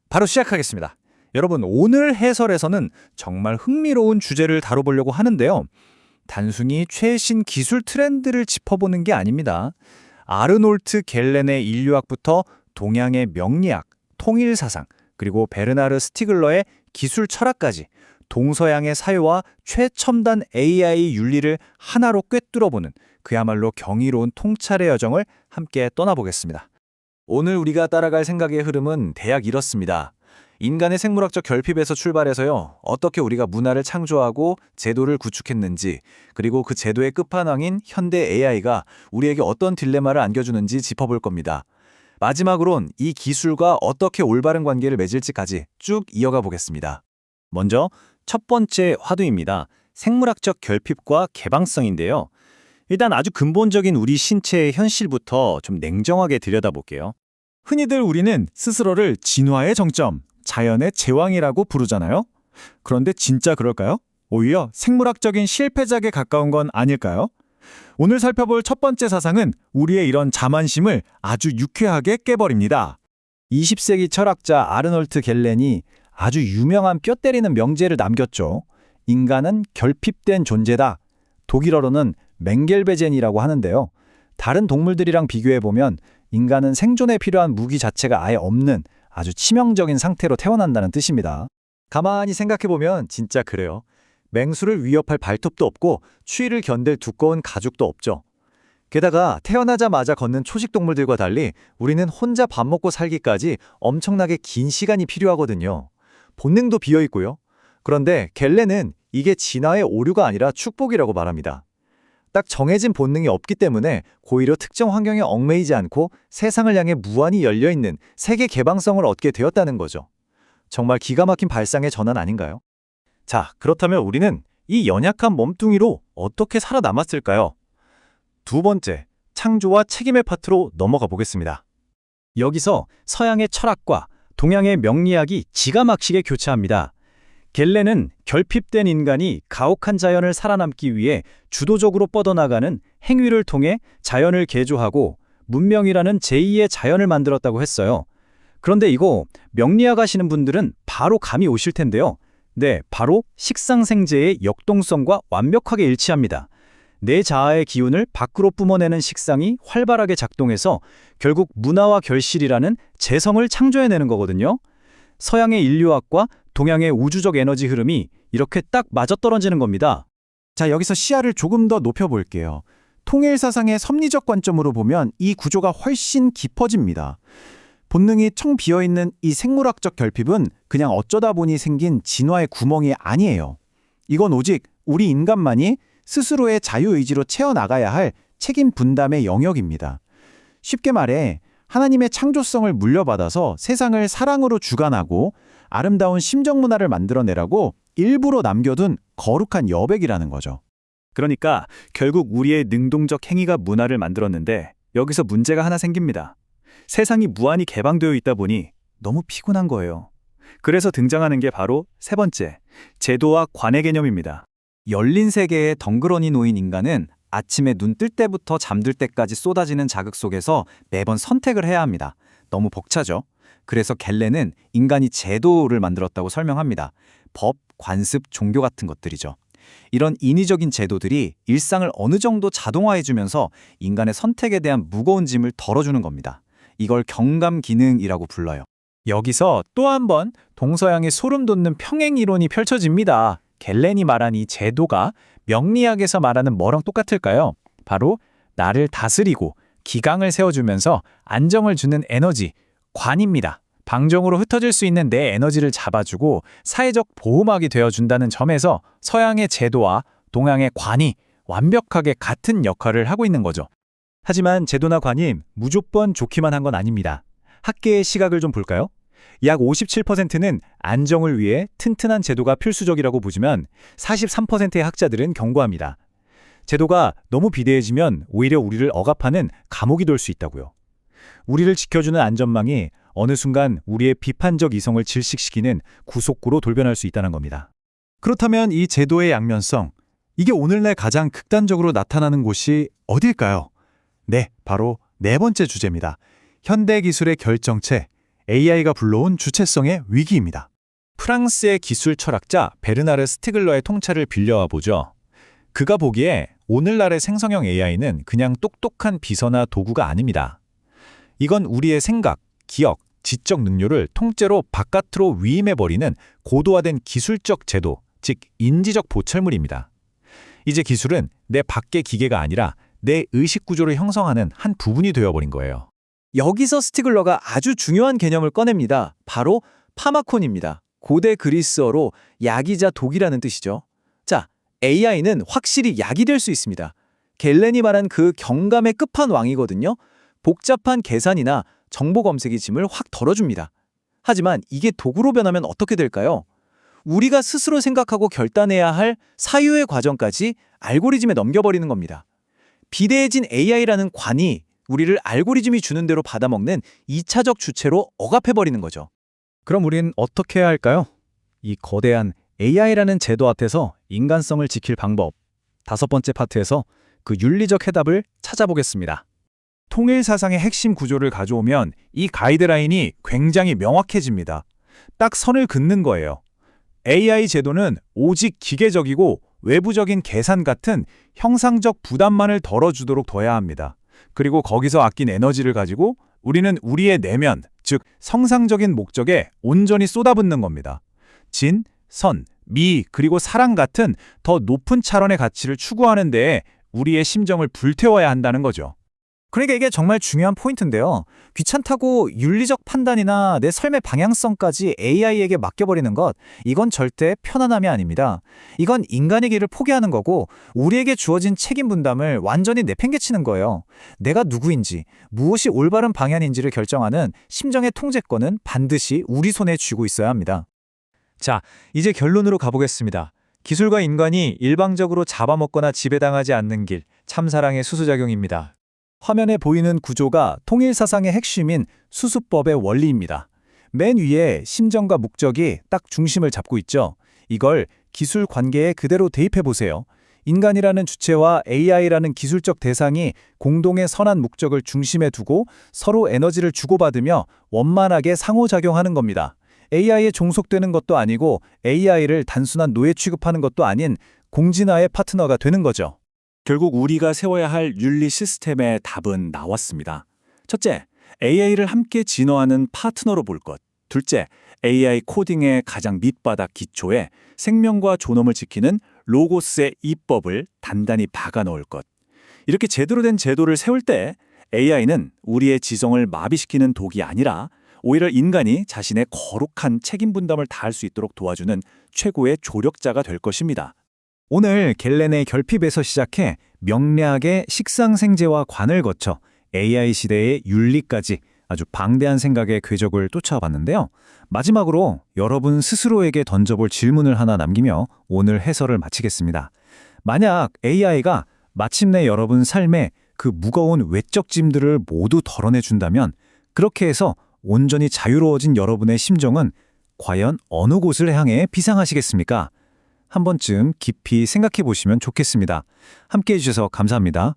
바로 시작하겠습니다. 여러분, 오늘 해설에서는 정말 흥미로운 주제를 다뤄보려고 하는데요. 단순히 최신 기술 트렌드를 짚어보는 게 아닙니다. 아르놀트 겔렌의 인류학부터 동양의 명리학, 통일사상, 그리고 베르나르 스티글러의 기술 철학까지 동서양의 사회와 최첨단 AI 윤리를 하나로 꿰뚫어보는 그야말로 경이로운 통찰의 여정을 함께 떠나보겠습니다. 오늘 우리가 따라갈 생각의 흐름은 대략 이렇습니다. 인간의 생물학적 결핍에서 출발해서요, 어떻게 우리가 문화를 창조하고 제도를 구축했는지, 그리고 그 제도의 끝판왕인 현대 AI가 우리에게 어떤 딜레마를 안겨주는지 짚어볼 겁니다. 마지막으론 이 기술과 어떻게 올바른 관계를 맺을지까지 쭉 이어가 보겠습니다. 먼저 첫 번째 화두입니다. 생물학적 결핍과 개방성인데요. 일단 아주 근본적인 우리 신체의 현실부터 좀 냉정하게 들여다볼게요. 흔히들 우리는 스스로를 진화의 정점, 자연의 제왕이라고 부르잖아요. 그런데 진짜 그럴까요? 오히려 생물학적인 실패작에 가까운 건 아닐까요? 오늘 살펴볼 첫 번째 사상은 우리의 이런 자만심을 아주 유쾌하게 깨버립니다. 20세기 철학자 아르놀트 겔렌이 아주 유명한 뼈 때리는 명제를 남겼죠. 인간은 결핍된 존재다. 독일어로는 맹겔베젠이라고 하는데요. 다른 동물들이랑 비교해보면 인간은 생존에 필요한 무기 자체가 아예 없는 아주 치명적인 상태로 태어난다는 뜻입니다. 가만히 생각해보면 진짜 그래요. 맹수를 위협할 발톱도 없고 추위를 견딜 두꺼운 가죽도 없죠. 게다가 태어나자마자 걷는 초식 동물들과 달리 우리는 혼자 밥 먹고 살기까지 엄청나게 긴 시간이 필요하거든요. 본능도 비어있고요. 그런데 겔렌은 이게 진화의 오류가 아니라 축복이라고 말합니다. 딱 정해진 본능이 없기 때문에 고의로 특정 환경에 얽매이지 않고 세상을 향해 무한히 열려있는 세계 개방성을 얻게 되었다는 거죠. 정말 기가 막힌 발상의 전환 아닌가요? 자, 그렇다면 우리는 이 연약한 몸뚱이로 어떻게 살아남았을까요? 두 번째, 창조와 책임의 파트로 넘어가 보겠습니다. 여기서 서양의 철학과 동양의 명리학이 기가 막히게 교차합니다. 겔렌은 결핍된 인간이 가혹한 자연을 살아남기 위해 주도적으로 뻗어나가는 행위를 통해 자연을 개조하고 문명이라는 제2의 자연을 만들었다고 했어요. 그런데 이거 명리학 하시는 분들은 바로 감이 오실 텐데요. 네, 바로 식상생재의 역동성과 완벽하게 일치합니다. 내 자아의 기운을 밖으로 뿜어내는 식상이 활발하게 작동해서 결국 문화와 결실이라는 재성을 창조해내는 거거든요. 서양의 인류학과 동양의 우주적 에너지 흐름이 이렇게 딱 맞아떨어지는 겁니다. 자, 여기서 시야를 조금 더 높여볼게요. 통일사상의 섭리적 관점으로 보면 이 구조가 훨씬 깊어집니다. 본능이 텅 비어있는 이 생물학적 결핍은 그냥 어쩌다 보니 생긴 진화의 구멍이 아니에요. 이건 오직 우리 인간만이 스스로의 자유의지로 채워나가야 할 책임 분담의 영역입니다. 쉽게 말해 하나님의 창조성을 물려받아서 세상을 사랑으로 주관하고 아름다운 심정문화를 만들어내라고 일부러 남겨둔 거룩한 여백이라는 거죠. 그러니까 결국 우리의 능동적 행위가 문화를 만들었는데 여기서 문제가 하나 생깁니다. 세상이 무한히 개방되어 있다 보니 너무 피곤한 거예요. 그래서 등장하는 게 바로 세 번째, 제도와 관의 개념입니다. 열린 세계에 덩그러니 놓인 인간은 아침에 눈 뜰 때부터 잠들 때까지 쏟아지는 자극 속에서 매번 선택을 해야 합니다. 너무 벅차죠? 그래서 겔렌은 인간이 제도를 만들었다고 설명합니다. 법, 관습, 종교 같은 것들이죠. 이런 인위적인 제도들이 일상을 어느 정도 자동화해주면서 인간의 선택에 대한 무거운 짐을 덜어주는 겁니다. 이걸 경감 기능이라고 불러요. 여기서 또 한 번 동서양의 소름 돋는 평행 이론이 펼쳐집니다. 겔렌이 말한 이 제도가 명리학에서 말하는 뭐랑 똑같을까요? 바로 나를 다스리고 기강을 세워주면서 안정을 주는 에너지, 관입니다. 방종으로 흩어질 수 있는 내 에너지를 잡아주고 사회적 보호막이 되어준다는 점에서 서양의 제도와 동양의 관이 완벽하게 같은 역할을 하고 있는 거죠. 하지만 제도나 관이 무조건 좋기만 한 건 아닙니다. 학계의 시각을 좀 볼까요? 약 57%는 안정을 위해 튼튼한 제도가 필수적이라고 보지만 43%의 학자들은 경고합니다. 제도가 너무 비대해지면 오히려 우리를 억압하는 감옥이 될 수 있다고요. 우리를 지켜주는 안전망이 어느 순간 우리의 비판적 이성을 질식시키는 구속구로 돌변할 수 있다는 겁니다. 그렇다면 이 제도의 양면성, 이게 오늘날 가장 극단적으로 나타나는 곳이 어딜까요? 네, 바로 네 번째 주제입니다. 현대 기술의 결정체, AI가 불러온 주체성의 위기입니다. 프랑스의 기술 철학자 베르나르 스티글러의 통찰을 빌려와 보죠. 그가 보기에 오늘날의 생성형 AI는 그냥 똑똑한 비서나 도구가 아닙니다. 이건 우리의 생각, 기억, 지적 능률을 통째로 바깥으로 위임해버리는 고도화된 기술적 제도, 즉 인지적 보철물입니다. 이제 기술은 내 밖의 기계가 아니라 내 의식 구조를 형성하는 한 부분이 되어버린 거예요. 여기서 스티글러가 아주 중요한 개념을 꺼냅니다. 바로 파마콘입니다. 고대 그리스어로 약이자 독이라는 뜻이죠. 자, AI는 확실히 약이 될 수 있습니다. 갤렌이 말한 그 경감의 끝판왕이거든요. 복잡한 계산이나 정보 검색이 짐을 확 덜어줍니다. 하지만 이게 도구로 변하면 어떻게 될까요? 우리가 스스로 생각하고 결단해야 할 사유의 과정까지 알고리즘에 넘겨버리는 겁니다. 비대해진 AI라는 관이 우리를 알고리즘이 주는 대로 받아먹는 2차적 주체로 억압해버리는 거죠. 그럼 우린 어떻게 해야 할까요? 이 거대한 AI라는 제도 앞에서 인간성을 지킬 방법. 5번째 파트에서 그 윤리적 해답을 찾아보겠습니다. 통일 사상의 핵심 구조를 가져오면 이 가이드라인이 굉장히 명확해집니다. 딱 선을 긋는 거예요. AI 제도는 오직 기계적이고 외부적인 계산 같은 형상적 부담만을 덜어주도록 둬야 합니다. 그리고 거기서 아낀 에너지를 가지고 우리는 우리의 내면, 즉 성상적인 목적에 온전히 쏟아붓는 겁니다. 진, 선, 미, 그리고 사랑 같은 더 높은 차원의 가치를 추구하는 데에 우리의 심정을 불태워야 한다는 거죠. 그러니까 이게 정말 중요한 포인트인데요. 귀찮다고 윤리적 판단이나 내 삶의 방향성까지 AI에게 맡겨버리는 것, 이건 절대 편안함이 아닙니다. 이건 인간의 길을 포기하는 거고 우리에게 주어진 책임 분담을 완전히 내팽개치는 거예요. 내가 누구인지, 무엇이 올바른 방향인지를 결정하는 심정의 통제권은 반드시 우리 손에 쥐고 있어야 합니다. 자, 이제 결론으로 가보겠습니다. 기술과 인간이 일방적으로 잡아먹거나 지배당하지 않는 길, 참사랑의 수수작용입니다. 화면에 보이는 구조가 통일사상의 핵심인 수수법의 원리입니다. 맨 위에 심정과 목적이 딱 중심을 잡고 있죠. 이걸 기술 관계에 그대로 대입해보세요. 인간이라는 주체와 AI라는 기술적 대상이 공동의 선한 목적을 중심에 두고 서로 에너지를 주고받으며 원만하게 상호작용하는 겁니다. AI에 종속되는 것도 아니고 AI를 단순한 노예 취급하는 것도 아닌 공진화의 파트너가 되는 거죠. 결국 우리가 세워야 할 윤리 시스템의 답은 나왔습니다. 첫째, AI를 함께 진화하는 파트너로 볼 것. 둘째, AI 코딩의 가장 밑바닥 기초에 생명과 존엄을 지키는 로고스의 이법을 단단히 박아 넣을 것. 이렇게 제대로 된 제도를 세울 때 AI는 우리의 지성을 마비시키는 독이 아니라 오히려 인간이 자신의 거룩한 책임 분담을 다할 수 있도록 도와주는 최고의 조력자가 될 것입니다. 오늘 갤렌의 결핍에서 시작해 명료하게 식상생재와 관을 거쳐 AI 시대의 윤리까지 아주 방대한 생각의 궤적을 쫓아봤는데요. 마지막으로 여러분 스스로에게 던져볼 질문을 하나 남기며 오늘 해설을 마치겠습니다. 만약 AI가 마침내 여러분 삶에 그 무거운 외적 짐들을 모두 덜어내준다면 그렇게 해서 온전히 자유로워진 여러분의 심정은 과연 어느 곳을 향해 비상하시겠습니까? 한 번쯤 깊이 생각해 보시면 좋겠습니다. 함께 해주셔서 감사합니다.